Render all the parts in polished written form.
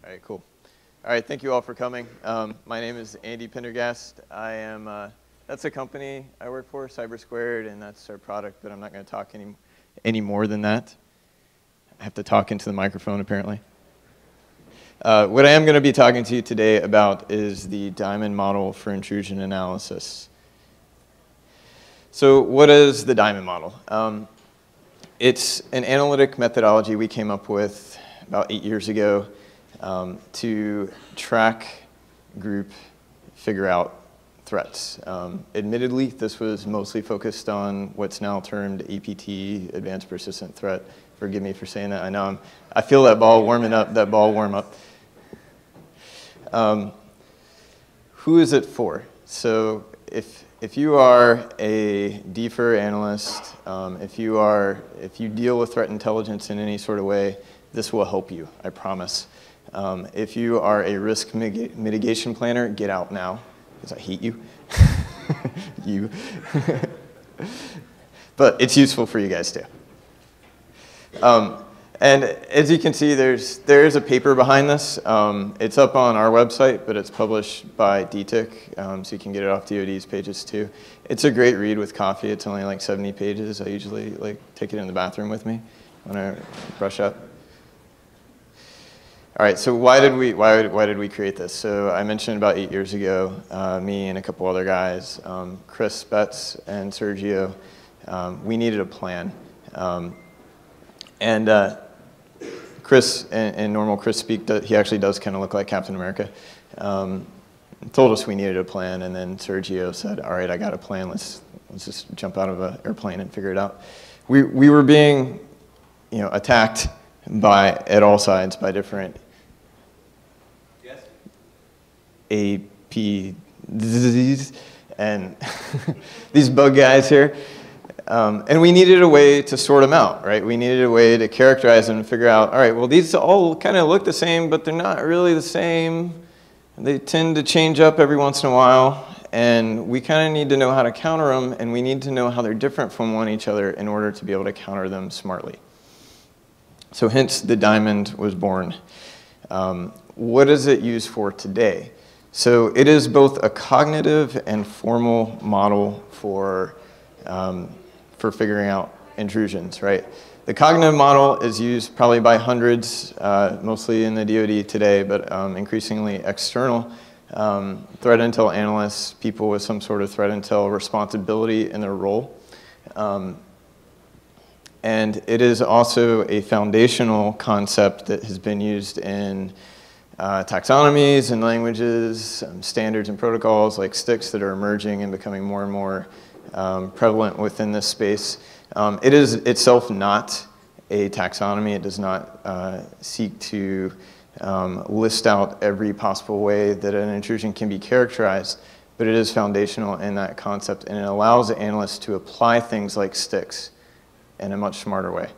All right, cool. All right, thank you all for coming. My name is Andy Pendergast. I am, that's a company I work for, CyberSquared, and that's our product, but I'm not going to talk any more than that. I have to talk into the microphone, apparently. What I am going to be talking to you today about is the Diamond model for intrusion analysis. So what is the Diamond model? It's an analytic methodology we came up with about 8 years ago to track, group, figure out threats. Admittedly, this was mostly focused on what's now termed APT, Advanced Persistent Threat. Forgive me for saying that. I know I feel that ball warming up, that ball warm up. Who is it for? So if you are a DFIR analyst, if you deal with threat intelligence in any sort of way, this will help you, I promise. If you are a risk mitigation planner, get out now, because I hate you. You. But it's useful for you guys too. And as you can see, there is a paper behind this. It's up on our website, but it's published by DTIC, so you can get it off DoD's pages too. It's a great read with coffee. It's only like 70 pages. I usually take it in the bathroom with me when I brush up. All right, so why did we create this? So I mentioned about 8 years ago, me and a couple other guys, Chris Betts and Sergio, we needed a plan. Chris, in normal Chris speak, he actually does kind of look like Captain America, told us we needed a plan, and then Sergio said, all right, I got a plan, let's just jump out of an airplane and figure it out. We were being attacked at all sides by different AP and these bug guys here. And we needed a way to sort them out, right? We needed a way to characterize them and figure out, all right, well, these all kind of look the same, but they're not really the same. They tend to change up every once in a while, and we kind of need to know how to counter them, and we need to know how they're different from each other in order to be able to counter them smartly. So hence, the Diamond was born. What is it used for today? So it is both a cognitive and formal model for figuring out intrusions, right? The cognitive model is used probably by hundreds, mostly in the DoD today, but increasingly external threat intel analysts, people with some sort of threat intel responsibility in their role. And it is also a foundational concept that has been used in taxonomies and languages, standards and protocols like STIX that are emerging and becoming more and more prevalent within this space. It is itself not a taxonomy. It does not seek to list out every possible way that an intrusion can be characterized, but it is foundational in that concept, and it allows the analysts to apply things like STIX in a much smarter way.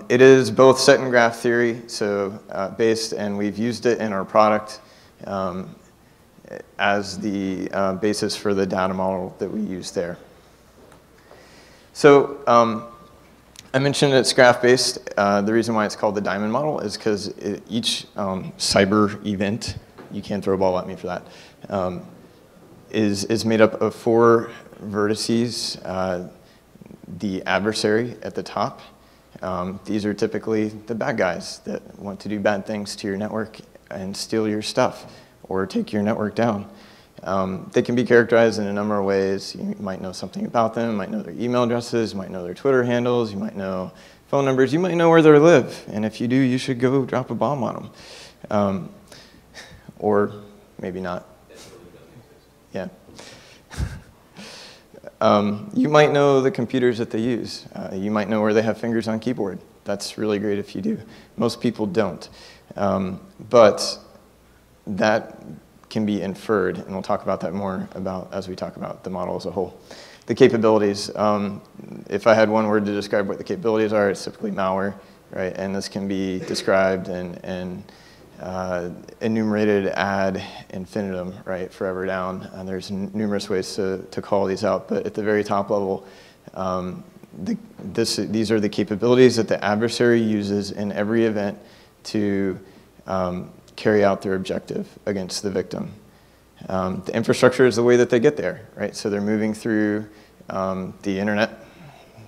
It is both set and graph theory, so based, and we've used it in our product as the basis for the data model that we use there. So I mentioned it's graph-based. The reason why it's called the Diamond model is because each cyber event, you can't throw a ball at me for that, is made up of 4 vertices. The adversary at the top. These are typically the bad guys that want to do bad things to your network and steal your stuff or take your network down. They can be characterized in a number of ways. You might know something about them, you might know their email addresses, you might know their Twitter handles, you might know phone numbers, you might know where they live. And if you do, you should go drop a bomb on them. Or maybe not. Yeah. You might know the computers that they use. You might know where they have fingers on keyboard. That's really great if you do. Most people don't. But that can be inferred, and we'll talk about that more as we talk about the model as a whole. The capabilities, if I had one word to describe what the capabilities are, it's typically malware, right? And this can be described and enumerated ad infinitum, right, forever down. And there's numerous ways to call these out, but at the very top level, these are the capabilities that the adversary uses in every event to carry out their objective against the victim. The infrastructure is the way that they get there, right? So they're moving through the internet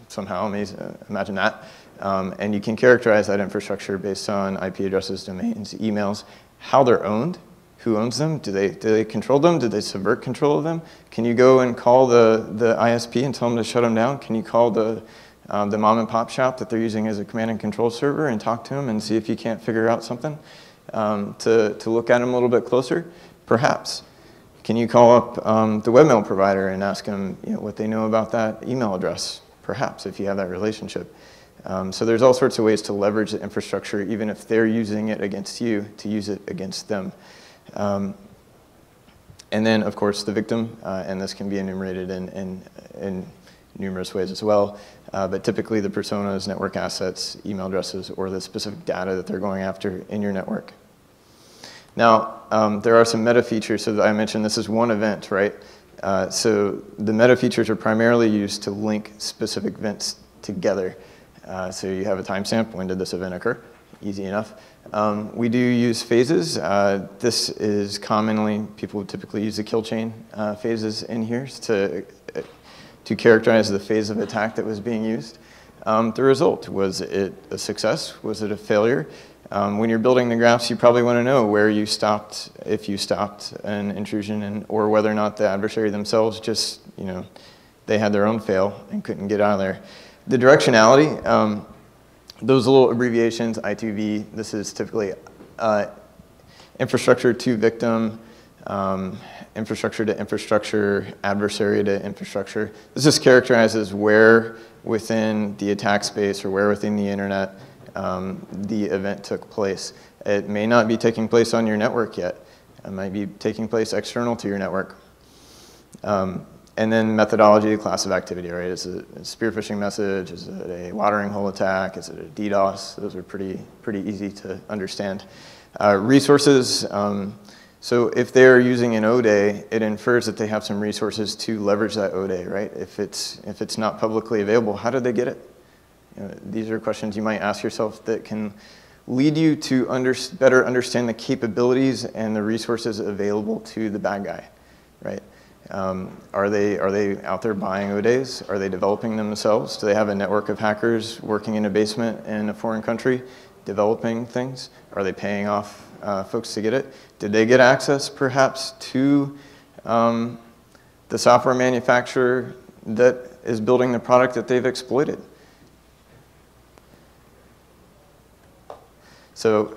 somehow, imagine that. And you can characterize that infrastructure based on IP addresses, domains, emails, how they're owned, who owns them, do they control them, do they subvert control of them? Can you go and call the ISP and tell them to shut them down? Can you call the mom and pop shop that they're using as a command and control server and talk to them and see if you can't figure out something to look at them a little bit closer? Perhaps. Can you call up the webmail provider and ask them what they know about that email address? Perhaps, if you have that relationship. So there's all sorts of ways to leverage the infrastructure, even if they're using it against you, to use it against them. And then, of course, the victim, and this can be enumerated in numerous ways as well, but typically the personas, network assets, email addresses, or the specific data that they're going after in your network. Now, there are some meta features. So I mentioned this is one event, right? So the meta features are primarily used to link specific events together. So you have a timestamp. When did this event occur? Easy enough. We do use phases. This is commonly, people would typically use the kill chain phases in here to characterize the phase of attack that was being used. The result, was it a success? Was it a failure? When you're building the graphs, you probably want to know where you stopped, if you stopped an intrusion, or whether or not the adversary themselves just, they had their own fail and couldn't get out of there. The directionality, those little abbreviations, I2V, this is typically infrastructure to victim, infrastructure to infrastructure, adversary to infrastructure. This just characterizes where within the attack space or where within the internet the event took place. It may not be taking place on your network yet. It might be taking place external to your network. And then methodology, class of activity, right? Is it a spear phishing message? Is it a watering hole attack? Is it a DDoS? Those are pretty easy to understand. Resources, so if they're using an ODA, it infers that they have some resources to leverage that ODA, right? If it's not publicly available, how did they get it? These are questions you might ask yourself that can lead you to better understand the capabilities and the resources available to the bad guy, right? Are they out there buying ODAs? Are they developing them themselves? Do they have a network of hackers working in a basement in a foreign country developing things? Are they paying off folks to get it? Did they get access perhaps to the software manufacturer that is building the product that they've exploited? So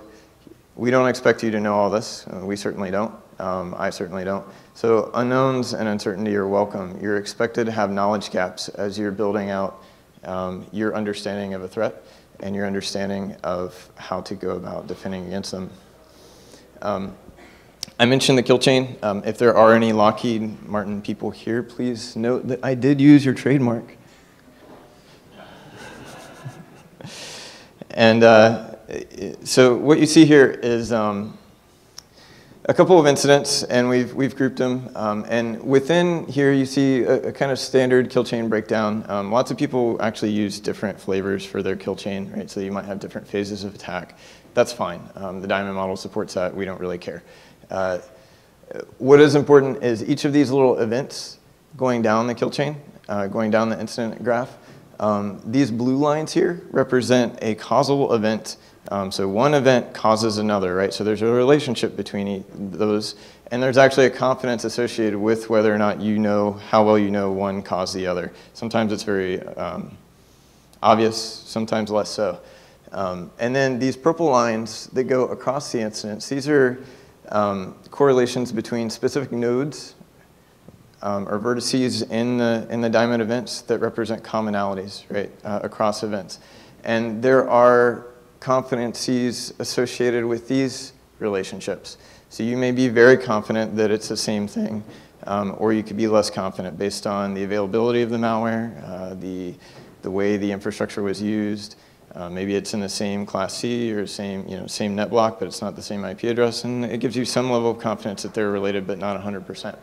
we don't expect you to know all this. We certainly don't. I certainly don't. So unknowns and uncertainty are welcome. You're expected to have knowledge gaps as you're building out your understanding of a threat and your understanding of how to go about defending against them. I mentioned the kill chain. If there are any Lockheed Martin people here, please note that I did use your trademark. And so what you see here is a couple of incidents, and we've grouped them. And within here, you see a kind of standard kill chain breakdown. Lots of people actually use different flavors for their kill chain, right? So you might have different phases of attack. That's fine. The Diamond model supports that. We don't really care. What is important is each of these little events going down the kill chain, going down the incident graph. These blue lines here represent a causal event. So one event causes another, right? So there's a relationship between those, and there's actually a confidence associated with whether or not you know how well you know one caused the other. Sometimes it's very obvious, sometimes less so. And then these purple lines that go across the incidents, these are correlations between specific nodes or vertices in the Diamond events that represent commonalities, right, across events. And there are confidences associated with these relationships. So you may be very confident that it's the same thing, or you could be less confident based on the availability of the malware, the way the infrastructure was used. Maybe it's in the same class C or same net block, but it's not the same IP address, and it gives you some level of confidence that they're related, but not 100%.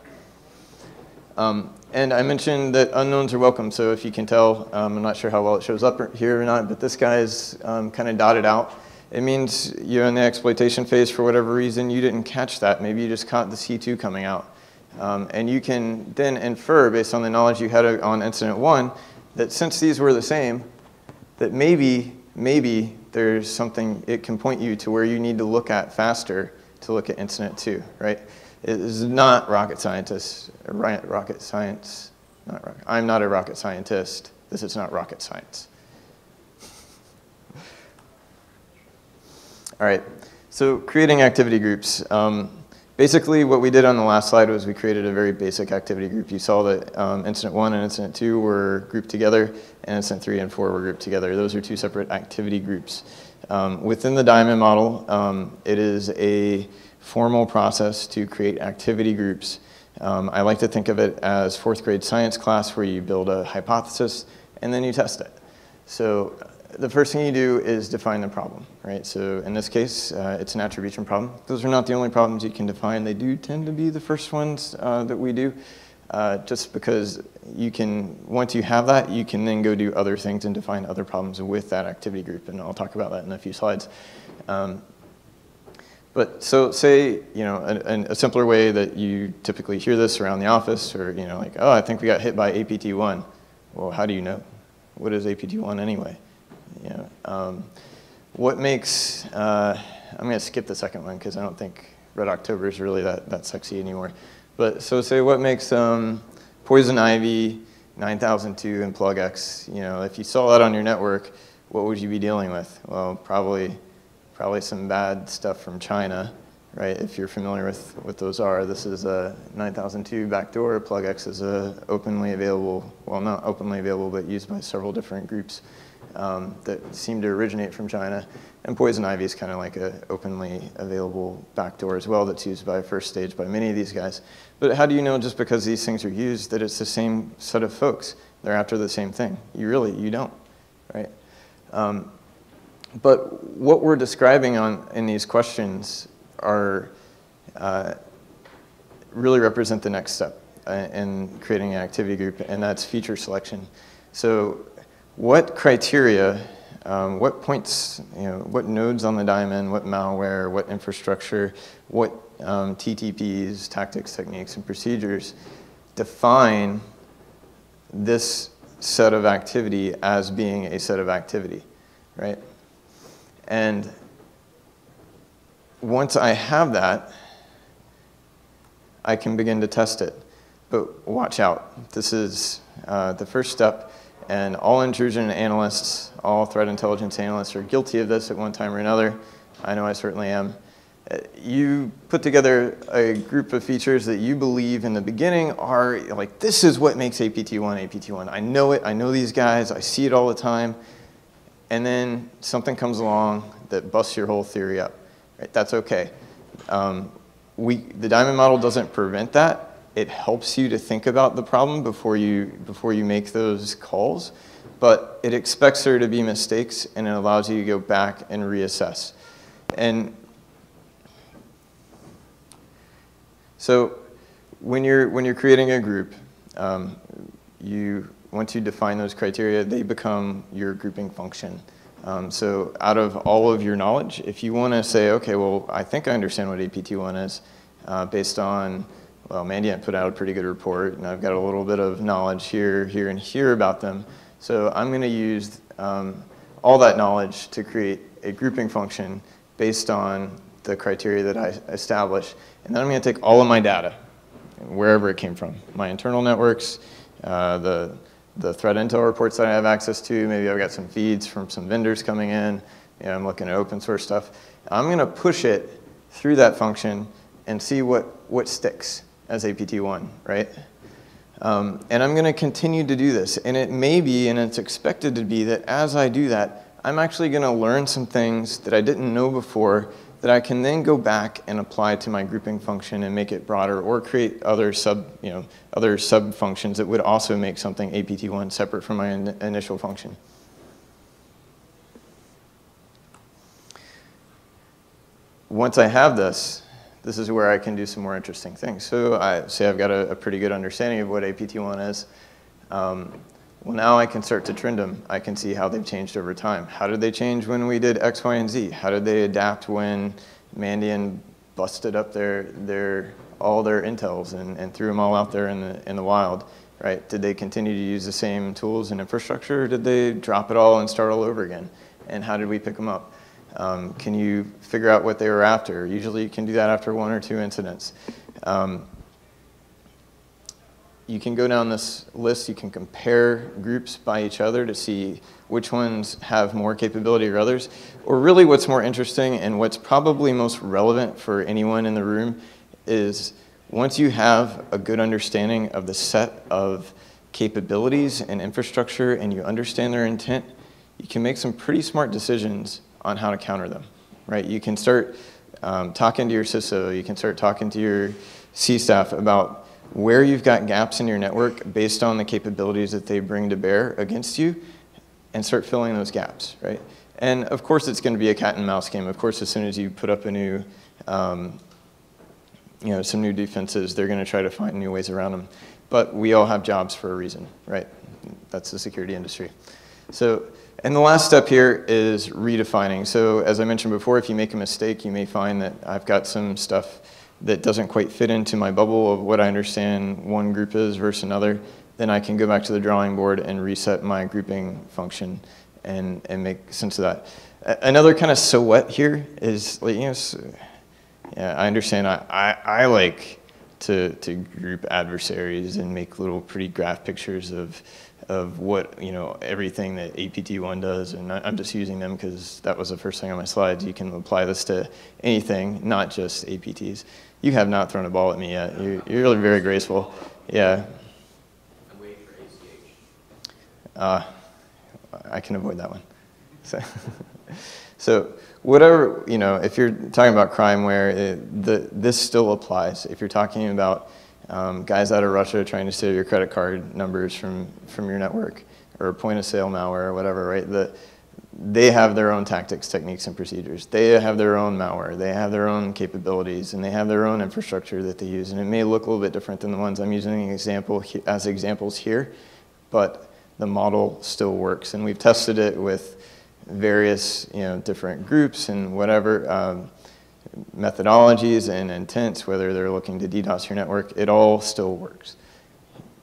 And I mentioned that unknowns are welcome, so if you can tell, I'm not sure how well it shows up here or not, but this guy is kind of dotted out. it means you're in the exploitation phase for whatever reason. You didn't catch that. Maybe you just caught the C2 coming out. And you can then infer, based on the knowledge you had on incident 1, that since these were the same, that maybe there's something it can point you to where you need to look at faster to look at incident 2, right? It is not rocket scientist, rocket science, I'm not a rocket scientist. This is not rocket science. All right, so creating activity groups. Basically, what we did on the last slide was we created a very basic activity group. You saw that incident 1 and incident 2 were grouped together, and incident 3 and 4 were grouped together. Those are 2 separate activity groups. Within the Diamond model, it is a formal process to create activity groups. I like to think of it as 4th grade science class where you build a hypothesis and then you test it. So the first thing you do is define the problem, right? So in this case, it's an attribution problem. Those are not the only problems you can define. They do tend to be the first ones that we do, just because you can, once you have that, you can then go do other things and define other problems with that activity group, and I'll talk about that in a few slides. But so say, a simpler way that you typically hear this around the office, or, like, oh, I think we got hit by APT1. Well, how do you know? What is APT1 anyway? What makes, I'm going to skip the second one because I don't think Red October is really that sexy anymore. But so say what makes Poison Ivy, 9002, and PlugX, if you saw that on your network, what would you be dealing with? Well, probably some bad stuff from China, right? If you're familiar with what those are, this is a 9002 backdoor. PlugX is a openly available, well, not openly available, but used by several different groups that seem to originate from China. And Poison Ivy is kind of like an openly available backdoor as well that's used by First Stage by many of these guys. But how do you know just because these things are used that it's the same set of folks? They're after the same thing. You don't, right? But what we're describing in these questions are really represent the next step in creating an activity group, and that's feature selection. So what criteria, what points, what nodes on the diamond, what malware, what infrastructure, what TTPs, tactics, techniques, and procedures define this set of activity as being a set of activity, right? And once I have that, I can begin to test it. But watch out. This is the first step, and all intrusion analysts, all threat intelligence analysts are guilty of this at one time or another. I know I certainly am. You put together a group of features that you believe in the beginning are like, this is what makes APT1 APT1. I know it, I know these guys, I see it all the time. And then something comes along that busts your whole theory up. Right? That's okay. The Diamond model doesn't prevent that. It helps you to think about the problem before you make those calls. But it expects there to be mistakes, and it allows you to go back and reassess. And so when you're creating a group, once you define those criteria, they become your grouping function. So out of all of your knowledge, if you want to say, okay, well, I think I understand what APT1 is, based on, well, Mandiant put out a pretty good report, and I've got a little bit of knowledge here, here, and here about them. So I'm going to use all that knowledge to create a grouping function based on the criteria that I establish. And then I'm going to take all of my data, wherever it came from, my internal networks, the threat intel reports that I have access to. Maybe I've got some feeds from some vendors coming in. I'm looking at open source stuff. I'm going to push it through that function and see what sticks as APT1, right? And I'm going to continue to do this. And it may be, and it's expected to be, that as I do that, I'm actually going to learn some things that I didn't know before that I can then go back and apply to my grouping function and make it broader, or create other sub functions that would also make something APT1 separate from my initial function. Once I have this is where I can do some more interesting things. So I say I've got a pretty good understanding of what APT1 is. Well, now I can start to trend them. I can see how they've changed over time. How did they change when we did X, Y, and Z? How did they adapt when Mandiant busted up all their intels and threw them all out there in the wild, right? Did they continue to use the same tools and infrastructure, or did they drop it all and start all over again? And how did we pick them up? Can you figure out what they were after? Usually you can do that after 1 or 2 incidents. You can go down this list, you can compare groups by each other to see which ones have more capability or others. Or really what's more interesting and what's probably most relevant for anyone in the room is once you have a good understanding of the set of capabilities and infrastructure and you understand their intent, you can make some pretty smart decisions on how to counter them, right? You can start talking to your CISO, you can start talking to your C staff about where you've got gaps in your network based on the capabilities that they bring to bear against you, and start filling those gaps, right? And of course it's going to be a cat and mouse game. Of course, as soon as you put up a new, some new defenses, they're going to try to find new ways around them. But we all have jobs for a reason, right? That's the security industry. So, and the last step here is redefining. So as I mentioned before, if you make a mistake, you may find that I've got some stuff that doesn't quite fit into my bubble of what I understand one group is versus another, then I can go back to the drawing board and reset my grouping function and make sense of that. Another kind of so what here is, yeah, I understand. I like to group adversaries and make little pretty graph pictures of what, everything that APT1 does, and I'm just using them because that was the first thing on my slides. You can apply this to anything, not just APTs. You have not thrown a ball at me yet. You're really very graceful. Yeah. I'm waiting for ACH. I can avoid that one. So whatever, if you're talking about crimeware, this still applies. If you're talking about guys out of Russia trying to steal your credit card numbers from your network, or point of sale malware or whatever, right? They have their own tactics, techniques, and procedures. They have their own malware. They have their own capabilities, and they have their own infrastructure that they use. And it may look a little bit different than the ones I'm using as examples here, but the model still works. And we've tested it with various different groups and whatever methodologies and intents, whether they're looking to DDoS your network, it all still works.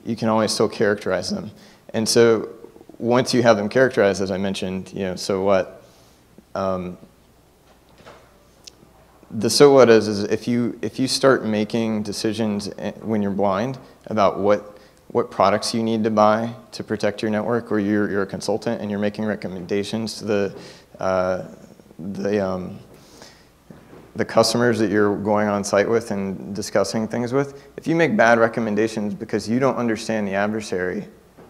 You can always still characterize them. And so once you have them characterized, as I mentioned, so what? The so what is if you start making decisions when you're blind about what products you need to buy to protect your network, or you're a consultant and you're making recommendations to the customers that you're going on site with and discussing things with, if you make bad recommendations because you don't understand the adversary,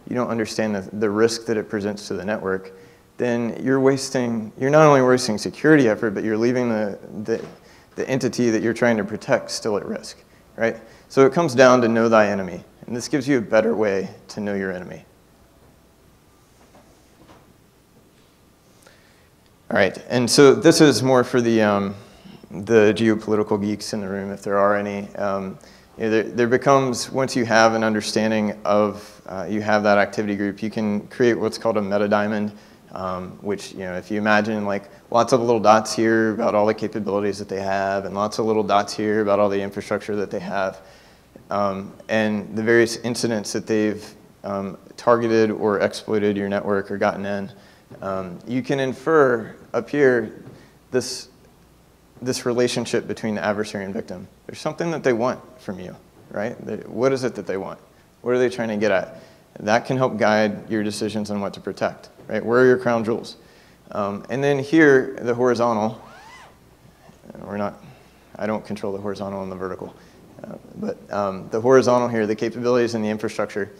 you don't understand the risk that it presents to the network, then you're not only wasting security effort, but you're leaving the entity that you're trying to protect still at risk, right? So it comes down to know thy enemy, and this gives you a better way to know your enemy. All right, and so this is more for the geopolitical geeks in the room, if there are any. There becomes, once you have an understanding of, you have that activity group, you can create what's called a MetaDiamond, which, if you imagine like lots of little dots here about all the capabilities that they have, and lots of little dots here about all the infrastructure that they have, and the various incidents that they've targeted or exploited your network or gotten in, you can infer up here this relationship between the adversary and victim. There's something that they want from you, right? What is it that they want? What are they trying to get at? That can help guide your decisions on what to protect, right? Where are your crown jewels? And then here, the horizontal, I don't control the horizontal and the vertical, but the horizontal here, the capabilities and the infrastructure,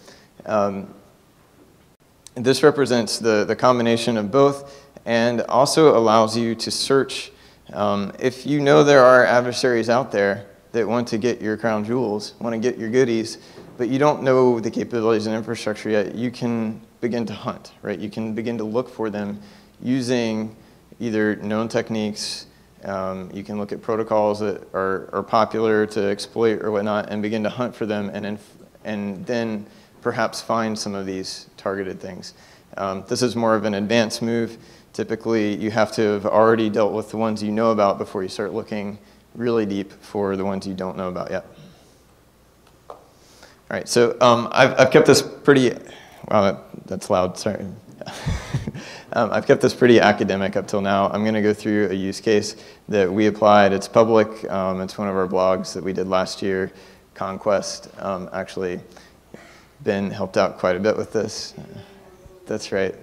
this represents the combination of both, and also allows you to search. If you know there are adversaries out there that want to get your crown jewels, want to get your goodies, but you don't know the capabilities and infrastructure yet, you can begin to hunt, right? You can begin to look for them using either known techniques, you can look at protocols that are popular to exploit or whatnot, and begin to hunt for them, and then perhaps find some of these targeted things. This is more of an advanced move. Typically, you have to have already dealt with the ones you know about before you start looking really deep for the ones you don't know about yet. All right, so I've kept this pretty, wow, that's loud, sorry. I've kept this pretty academic up till now. I'm going to go through a use case that we applied. It's public. It's one of our blogs that we did last year. Conquest actually Ben helped out quite a bit with this. That's right.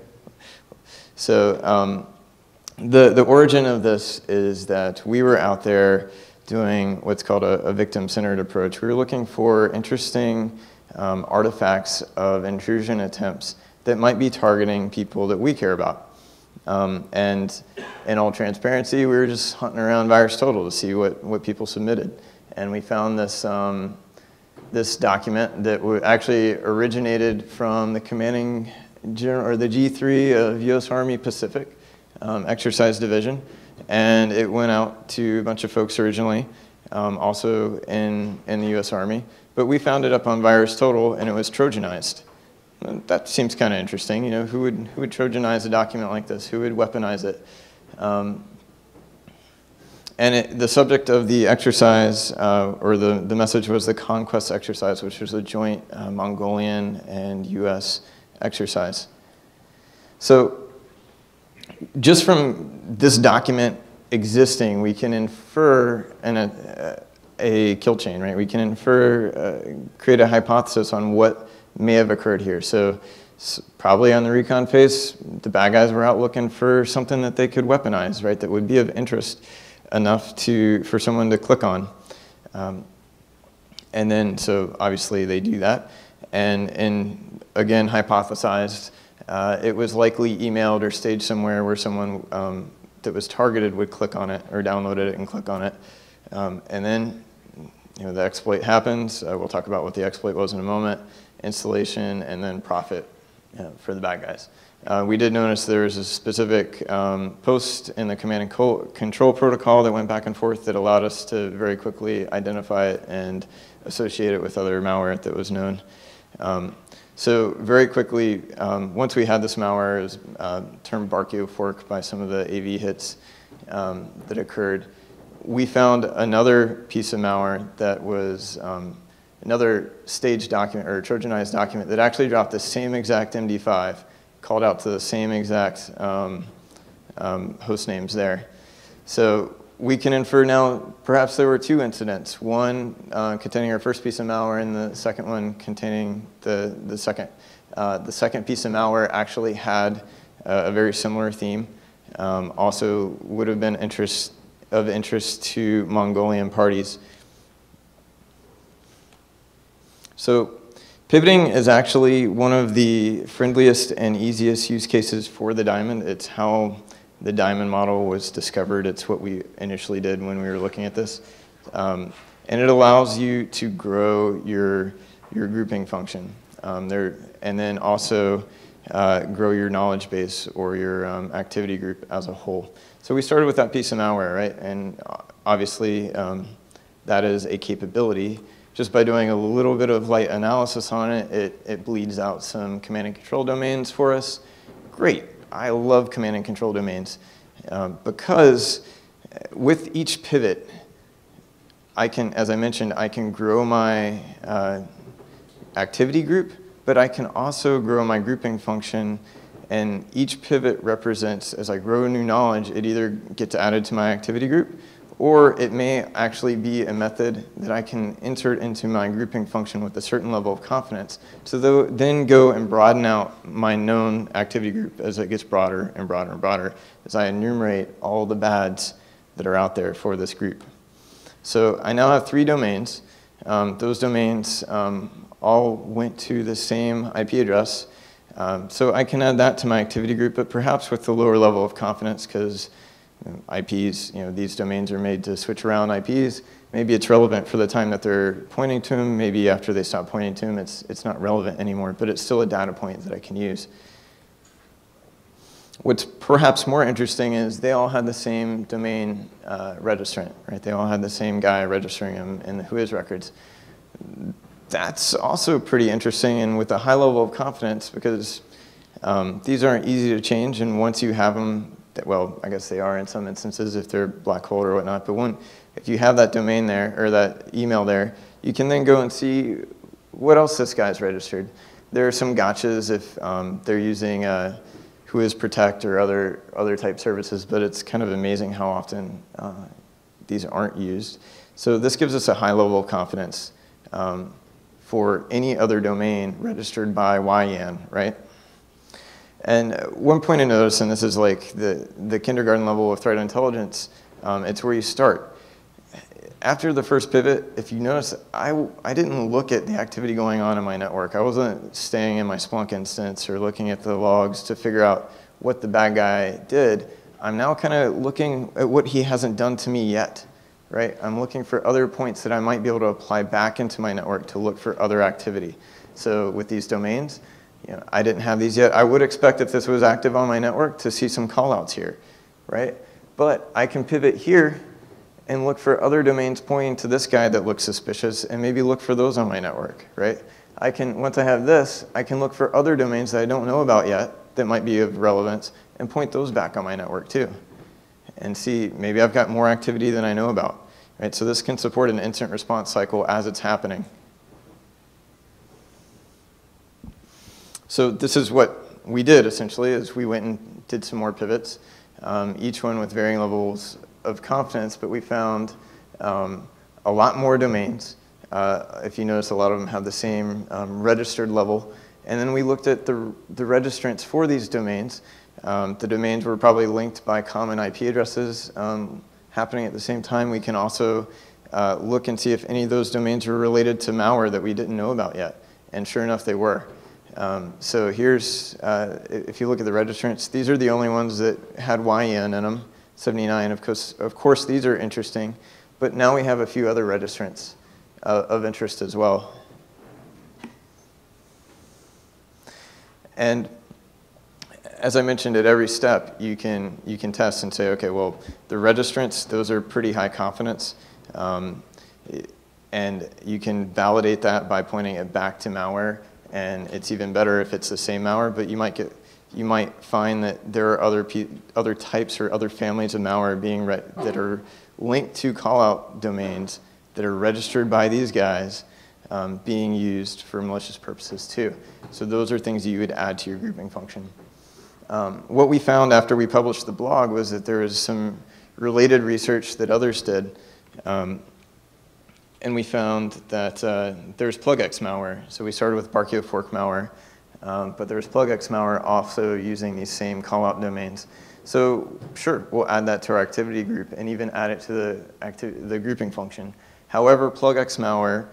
So the origin of this is that we were out there doing what's called a victim-centered approach. We were looking for interesting artifacts of intrusion attempts that might be targeting people that we care about. And in all transparency, we were just hunting around VirusTotal to see what people submitted. And we found this, this document that actually originated from the commanding general, or the G3 of US Army Pacific Exercise Division. And it went out to a bunch of folks originally, also in the US Army. But we found it up on VirusTotal, and it was Trojanized. That seems kind of interesting. You know, who would Trojanize a document like this? Who would weaponize it? And the subject of the exercise, or the message, was the Conquest exercise, which was a joint Mongolian and US exercise. So just from this document existing, we can infer a kill chain, right? We can infer, create a hypothesis on what may have occurred here. So probably on the recon phase, the bad guys were out looking for something that they could weaponize, right? That would be of interest enough for someone to click on. And then, so obviously they do that. And again, hypothesized, it was likely emailed or staged somewhere where someone that was targeted would click on it or downloaded it and click on it. And then, you know, the exploit happens. We'll talk about what the exploit was in a moment. Installation, and then profit for the bad guys. We did notice there was a specific post in the command and control protocol that went back and forth that allowed us to very quickly identify it and associate it with other malware that was known. So very quickly, once we had this malware, it was termed Barkio fork by some of the AV hits that occurred. We found another piece of malware that was another staged document, or Trojanized document, that actually dropped the same exact MD5, called out to the same exact host names there. So we can infer now perhaps there were two incidents, one containing our first piece of malware and the second one containing the second. The second piece of malware actually had a very similar theme. Also would have been of interest to Mongolian parties. So pivoting is actually one of the friendliest and easiest use cases for the diamond. It's how the diamond model was discovered. It's what we initially did when we were looking at this. And it allows you to grow your grouping function. And then also grow your knowledge base or your activity group as a whole. So we started with that piece of malware, right? And obviously that is a capability. Just by doing a little bit of light analysis on it, it bleeds out some command and control domains for us. Great, I love command and control domains because with each pivot, I can, as I mentioned, I can grow my activity group, but I can also grow my grouping function, and each pivot represents, as I grow new knowledge, it either gets added to my activity group, or it may actually be a method that I can insert into my grouping function with a certain level of confidence to then go and broaden out my known activity group as it gets broader and broader and broader as I enumerate all the bads that are out there for this group. So I now have 3 domains. Those domains all went to the same IP address. So I can add that to my activity group, but perhaps with a lower level of confidence because IPs, you know, these domains are made to switch around IPs. Maybe it's relevant for the time that they're pointing to them. Maybe after they stop pointing to them, it's not relevant anymore, but it's still a data point that I can use. What's perhaps more interesting is they all had the same domain registrant, right? They all had the same guy registering them in the Whois records. That's also pretty interesting and with a high level of confidence because these aren't easy to change, and once you have them, well, I guess they are in some instances if they're black hole or whatnot, but if you have that domain there, or that email there, you can then go and see what else this guy's registered. There are some gotchas if they're using Whois Protect or other type services, but it's kind of amazing how often these aren't used. So this gives us a high level of confidence for any other domain registered by YAN, right? And one point to notice, and this is like the kindergarten level of threat intelligence, it's where you start. After the first pivot, if you notice, I didn't look at the activity going on in my network. I wasn't staying in my Splunk instance or looking at the logs to figure out what the bad guy did. I'm now kind of looking at what he hasn't done to me yet, right? I'm looking for other points that I might be able to apply back into my network to look for other activity. So with these domains, I didn't have these yet. I would expect if this was active on my network to see some callouts here, right? But I can pivot here and look for other domains pointing to this guy that looks suspicious and maybe look for those on my network, right? Once I have this, I can look for other domains that I don't know about yet that might be of relevance and point those back on my network too. And see, maybe I've got more activity than I know about, right? So this can support an incident response cycle as it's happening. So this is what we did essentially, is we went and did some more pivots, each one with varying levels of confidence, but we found a lot more domains. If you notice, a lot of them have the same registered level. And then we looked at the registrants for these domains. The domains were probably linked by common IP addresses happening at the same time. We can also look and see if any of those domains were related to malware that we didn't know about yet. And sure enough, they were. So here's, if you look at the registrants, these are the only ones that had YN in them. 79, of course, these are interesting, but now we have a few other registrants of interest as well. And as I mentioned, at every step, you can test and say, okay, well, the registrants, those are pretty high confidence, and you can validate that by pointing it back to malware, and it's even better if it's the same malware, but you might find that there are other types or other families of malware that are linked to callout domains that are registered by these guys being used for malicious purposes too. So those are things you would add to your grouping function. What we found after we published the blog was that there was some related research that others did. And we found that there's plugx malware. So we started with Brachiofork malware. But there's plugx malware also using these same callout domains. So sure, we'll add that to our activity group and even add it to the grouping function. However, plugx malware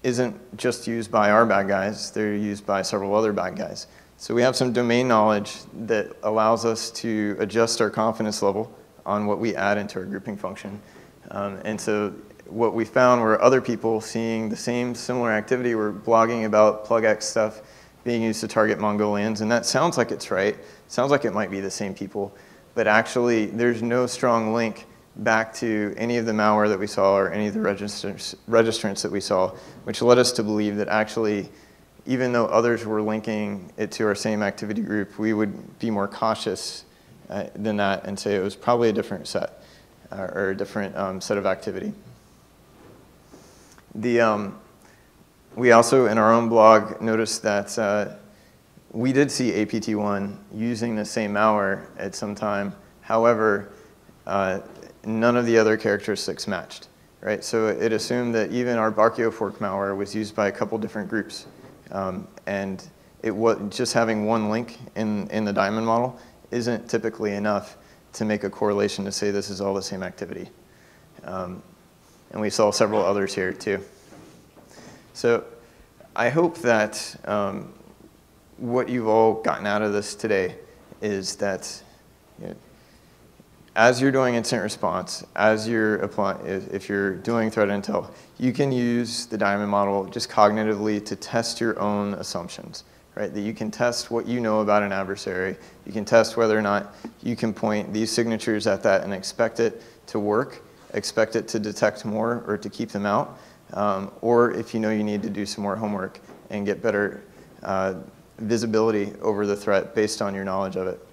isn't just used by our bad guys. They're used by several other bad guys. So we have some domain knowledge that allows us to adjust our confidence level on what we add into our grouping function. And so what we found were other people seeing the same similar activity were blogging about plugx stuff being used to target Mongolians, and that sounds like it's right. Sounds like it might be the same people, but actually there's no strong link back to any of the malware that we saw or any of the registrants that we saw, which led us to believe that actually, even though others were linking it to our same activity group, we would be more cautious than that and say it was probably a different set or a different set of activity. We also, in our own blog, noticed that we did see APT1 using the same malware at some time. However, none of the other characteristics matched, right? So it assumed that even our Brachiofork malware was used by a couple different groups. And just having one link in the diamond model isn't typically enough to make a correlation to say this is all the same activity. And we saw several others here too. So I hope that what you've all gotten out of this today is that as you're doing incident response, as you're if you're doing threat intel, you can use the diamond model just cognitively to test your own assumptions, right? That you can test what you know about an adversary. You can test whether or not you can point these signatures at that and expect it to work, expect it to detect more or to keep them out. or if you know you need to do some more homework and get better visibility over the threat based on your knowledge of it.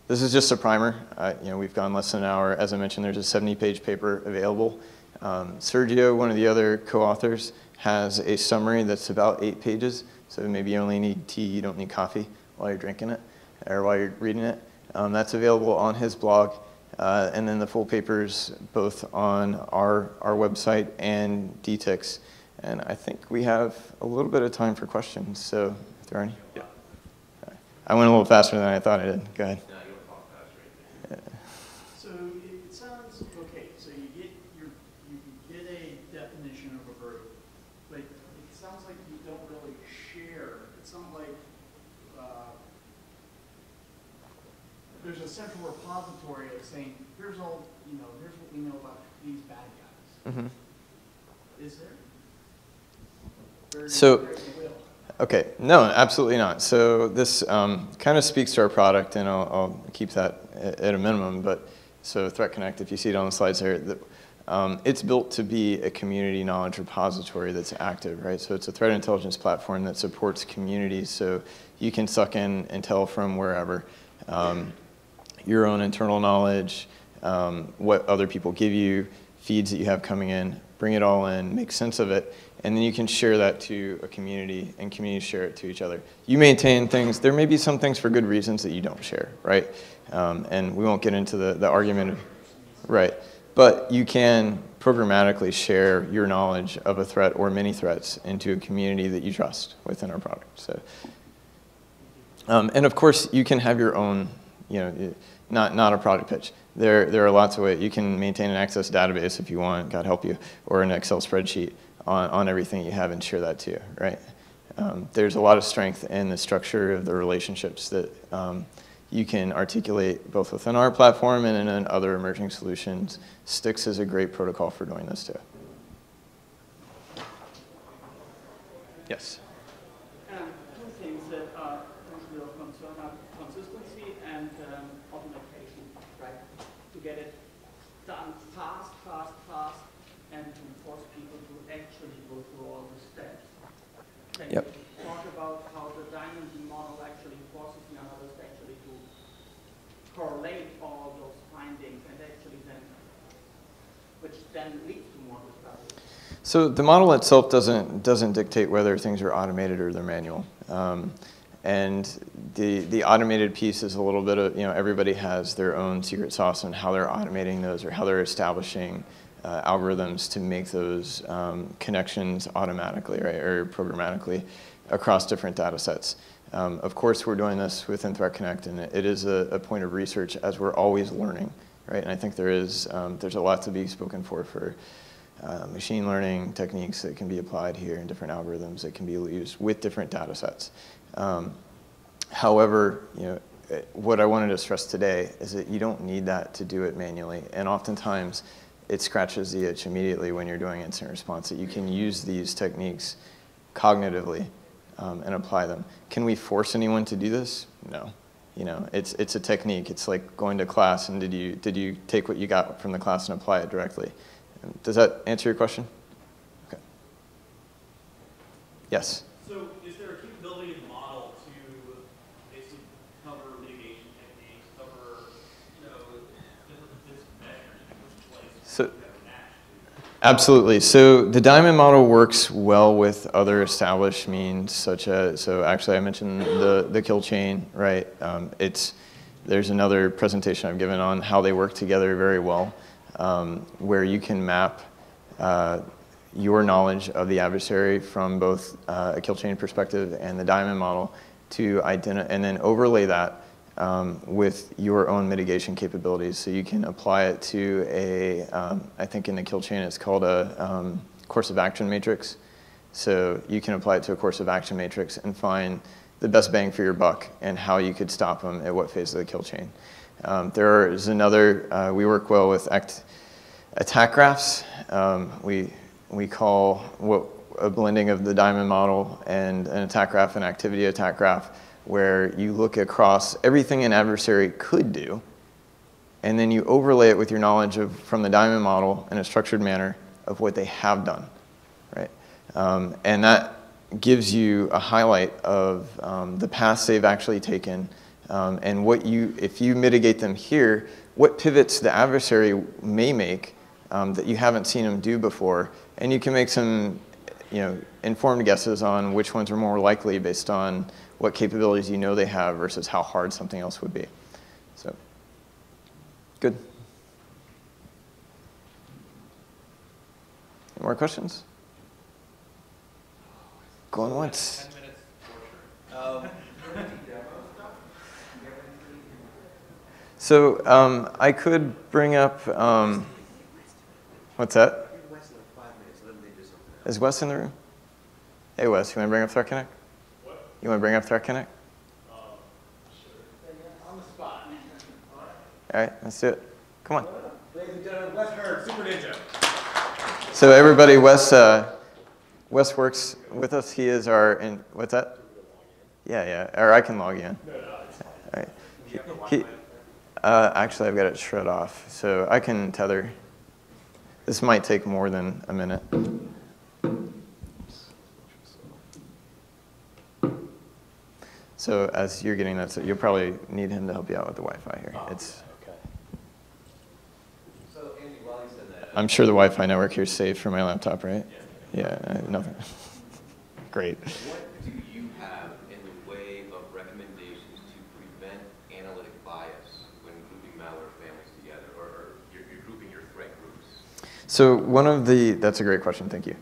This is just a primer. We've gone less than an hour. As I mentioned, there's a 70-page paper available. Sergio, one of the other co-authors, has a summary that's about 8 pages. So maybe you only need tea, you don't need coffee while you're drinking it or while you're reading it. That's available on his blog. And then the full paper's both on our website and DTIC's. And I think we have a little bit of time for questions. So if there are any. Yeah. I went a little faster than I thought I did. Go ahead. So it sounds okay. So you get a definition of a group, but it sounds like you don't really share. It sounds like there's a central repository of saying, here's all here's what we know about these bad guys. Mm-hmm. Is there? So. Okay, no, absolutely not. So this kind of speaks to our product, and I'll keep that at a minimum. But so Threat Connect, if you see it on the slides there, it's built to be a community knowledge repository that's active, right? So it's a threat intelligence platform that supports communities, so you can suck in intel from wherever, your own internal knowledge, what other people give you, feeds that you have coming in, bring it all in, make sense of it. And then you can share that to a community, and communities share it to each other. You maintain things. There may be some things for good reasons that you don't share, right? And we won't get into the argument, right? But you can programmatically share your knowledge of a threat or many threats into a community that you trust within our product. So, and of course, you can have your own, not a product pitch. There are lots of ways. You can maintain an Access database if you want, God help you, or an Excel spreadsheet on everything you have and share that too, right? There's a lot of strength in the structure of the relationships that you can articulate both within our platform and in other emerging solutions. Styx is a great protocol for doing this too. Yes? Two things that are of concern are consistency and automation, right? To get it done fast, and to force people to actually go through all the steps. Can you talk about how the diamond model actually forces the analyst actually to correlate all those findings and actually then, which then leads to more discovery? So the model itself doesn't dictate whether things are automated or they're manual. And the automated piece is a little bit of, everybody has their own secret sauce on how they're automating those or how they're establishing algorithms to make those connections automatically, right, or programmatically across different data sets. Of course, we're doing this within Threat Connect, and it is a point of research as we're always learning, right? And I think there's a lot to be spoken for machine learning techniques that can be applied here and different algorithms that can be used with different data sets. However, what I wanted to stress today is that you don't need that to do it manually, and oftentimes it scratches the itch immediately when you're doing incident response that you can use these techniques cognitively and apply them. Can we force anyone to do this? No. It's a technique. It's like going to class and did you take what you got from the class and apply it directly? Does that answer your question? Okay. Yes? So is there a capability in the model to basically cover mitigation techniques, cover different measures in which place so, absolutely. So the diamond model works well with other established means such as, so actually I mentioned the kill chain, right? There's another presentation I've given on how they work together very well. Where you can map your knowledge of the adversary from both a kill chain perspective and the diamond model to identify, and then overlay that with your own mitigation capabilities. So you can apply it to I think in the kill chain it's called a course of action matrix. So you can apply it to a course of action matrix and find the best bang for your buck and how you could stop them at what phase of the kill chain. There is another, we work well with attack graphs. We call a blending of the diamond model and an attack graph and activity attack graph, where you look across everything an adversary could do, and then you overlay it with your knowledge from the diamond model in a structured manner, of what they have done, right? And that gives you a highlight of the paths they've actually taken, and if you mitigate them here, what pivots the adversary may make that you haven't seen them do before, and you can make some informed guesses on which ones are more likely based on what capabilities you know they have versus how hard something else would be. So, good. Any more questions? Going once. 10 minutes for sure. So I could bring up, what's that? Is Wes in the room? Hey Wes, you want to bring up Threat Connect? What? You want to bring up Threat Connect? Sure. On the spot. All right, let's do it. Come on. Ladies and gentlemen, Wes Hurd, Super Ninja. So everybody, Wes works with us. He is our, what's that? Yeah, or I can log in. All right. Actually, I've got it shut off, so I can tether. This might take more than a minute. So as you're getting that, you'll probably need him to help you out with the Wi-Fi here. It's. Okay. So Andy, while you said that, I'm sure the Wi-Fi network here is safe for my laptop, right? Yeah, nothing. Great. what do you have in the way of recommendations to prevent analytic bias when grouping malware families together, or you're grouping your threat groups? So that's a great question, thank you.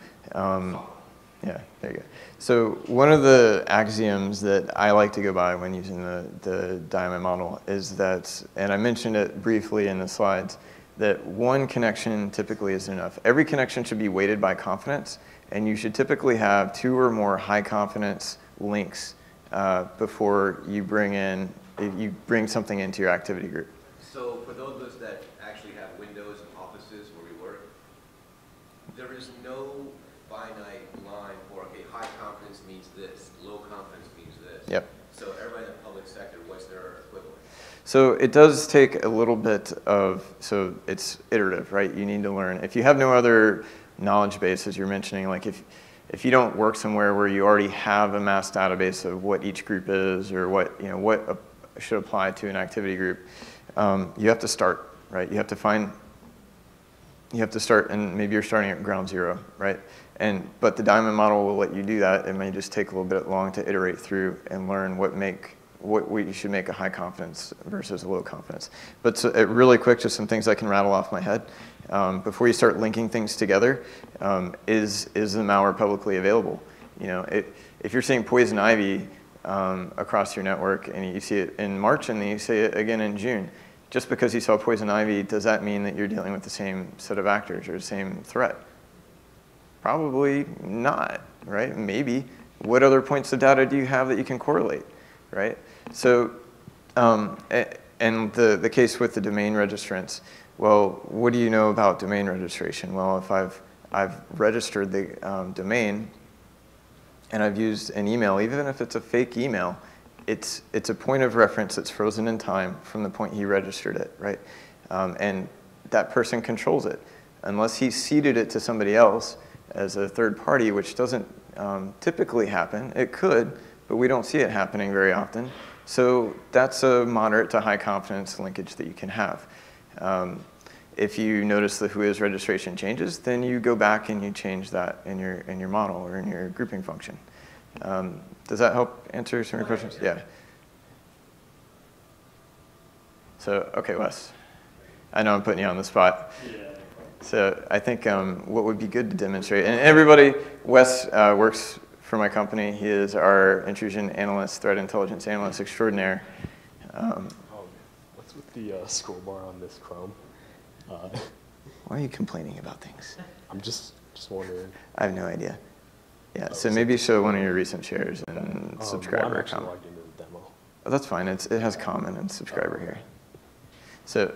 Yeah, there you go. So one of the axioms that I like to go by when using the Diamond model is that, and I mentioned it briefly in the slides, that one connection typically isn't enough. Every connection should be weighted by confidence, and you should typically have 2 or more high confidence links before you bring something into your activity group. So for those of us that actually have windows and offices where we work, there is no finite line for, okay, high confidence means this, low confidence means this. Yep. So everybody in the public sector, what's their equivalent? So it does take a little bit so it's iterative, right? You need to learn. If you have no other knowledge base, as you're mentioning, like if you don't work somewhere where you already have a mass database of what each group is or what should apply to an activity group, you have to start, right? You have to start, and maybe you're starting at ground zero, right? But the Diamond model will let you do that. It may just take a little bit long to iterate through and learn what you should make a high confidence versus a low confidence. But so, really quick, just some things I can rattle off my head. Before you start linking things together, is the malware publicly available? If you're seeing poison ivy across your network and you see it in March and then you see it again in June, just because you saw poison ivy, does that mean that you're dealing with the same set of actors or the same threat? Probably not, right? Maybe. What other points of data do you have that you can correlate, right? So, and the case with the domain registrants, well, what do you know about domain registration? Well, if I've registered the domain and I've used an email, even if it's a fake email, it's a point of reference that's frozen in time from the point he registered it, right? And that person controls it. Unless he ceded it to somebody else as a third party, which doesn't typically happen. It could, but we don't see it happening very often. So that's a moderate to high confidence linkage that you can have. If you notice the whois registration changes, then you go back and you change that in your model or in your grouping function. Does that help answer some of your questions? Yeah. So, okay, Wes. I know I'm putting you on the spot. Yeah. So I think what would be good to demonstrate, and everybody, Wes works for my company. He is our intrusion analyst, threat intelligence analyst extraordinaire. What's with the scroll bar on this Chrome? Why are you complaining about things? I'm just wondering. I have no idea. Yeah, so maybe show one of your recent shares and subscriber well, I'm actually account. logged into the demo. Oh, that's fine. It has common and subscriber here. So.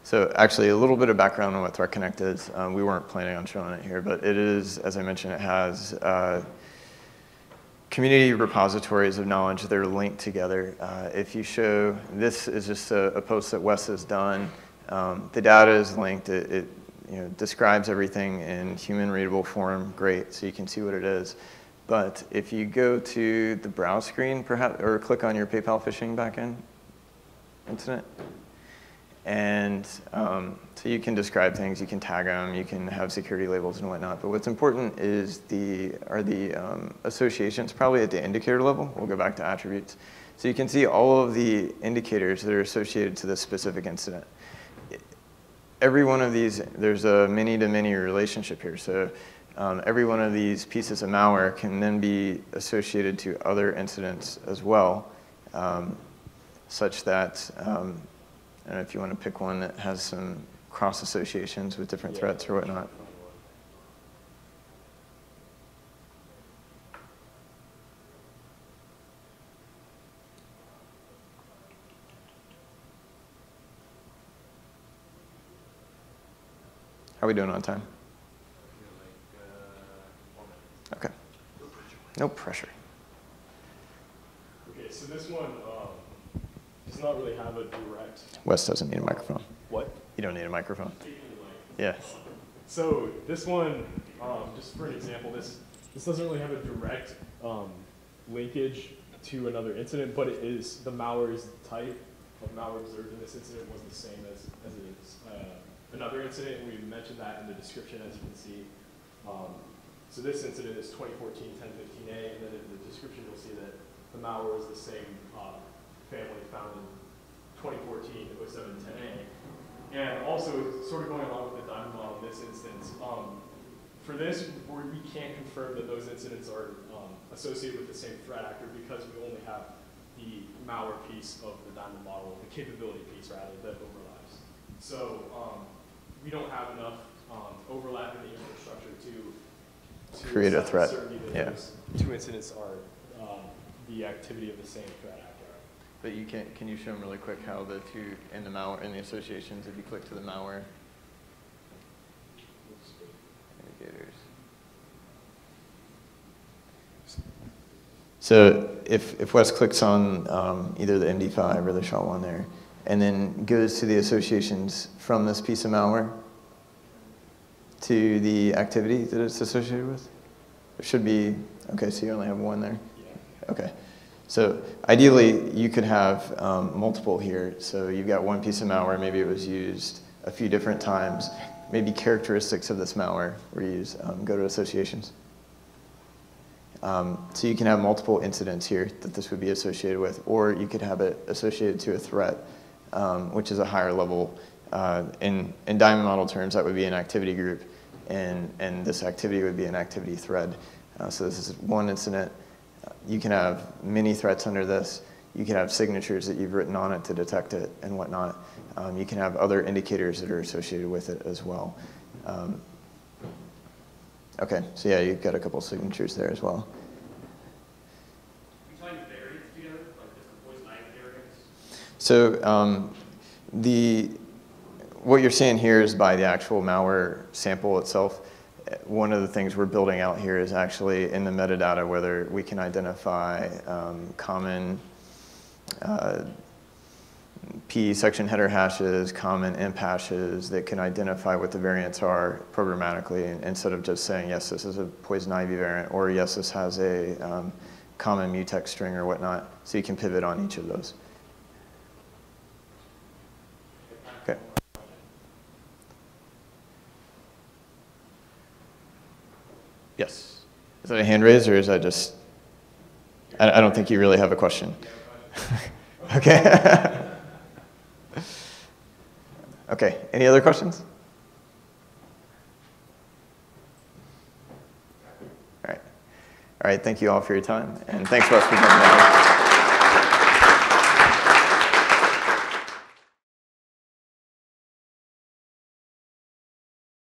So actually, a little bit of background on what Threat Connect is. We weren't planning on showing it here, but it is, as I mentioned, it has community repositories of knowledge that are linked together. If you show, this is just a post that Wes has done. The data is linked. It describes everything in human readable form. Great, so you can see what it is. But if you go to the browse screen, perhaps, or click on your PayPal phishing backend incident, and so you can describe things, you can tag them, you can have security labels and whatnot. But what's important is the associations, probably at the indicator level. We'll go back to attributes. So you can see all of the indicators that are associated to this specific incident. Every one of these, there's a many-to-many relationship here. So every one of these pieces of malware can then be associated to other incidents as well, such that, I don't know if you want to pick one that has some cross associations with different threats or whatnot. How are we doing on time? Okay. No pressure. Okay, so this one does not really have a direct. Wes doesn't need a microphone. What? You don't need a microphone. Yeah. So this one, just for an example, this doesn't really have a direct linkage to another incident, but it is, the malware's type of malware observed in this incident was the same as it is another incident, and we mentioned that in the description, as you can see. So this incident is 2014-1015A, and then in the description you'll see that the malware is the same family found in 2014-07-10A. And also, sort of going along with the diamond model in this instance, for this, we can't confirm that those incidents are associated with the same threat actor because we only have the malware piece of the diamond model, the capability piece rather, that overlaps. So we don't have enough overlap in the infrastructure to create a threat. That those two incidents are the activity of the same threat actor. But you can you show them really quick how the two in the malware in the associations, if you click to the malware indicators. So if Wes clicks on either the MD5 or the SHA-1 there, and then goes to the associations from this piece of malware to the activity that it's associated with, there should be, okay, so you only have one there? Yeah. Okay. So ideally, you could have multiple here. So you've got one piece of malware, maybe it was used a few different times. Maybe characteristics of this malware were used. Go to associations. So you can have multiple incidents here that this would be associated with, or you could have it associated to a threat, which is a higher level. In diamond model terms, that would be an activity group, and this activity would be an activity thread. So this is one incident. You can have many threats under this. You can have signatures that you've written on it to detect it and whatnot. You can have other indicators that are associated with it as well. Okay, so yeah, you've got a couple signatures there as well. Are you tying variants together, like different poison ivy variants? So what you're seeing here is by the actual malware sample itself. One of the things we're building out here is actually in the metadata whether we can identify common P section header hashes, common imp hashes that can identify what the variants are programmatically, instead of just saying, yes, this is a poison ivy variant, or yes, this has a common mutex string or whatnot. So you can pivot on each of those. Okay. Yes. Is that a hand raise, or is that just, I don't think you really have a question. Okay. Okay, any other questions? All right, thank you all for your time, and thanks for us for coming.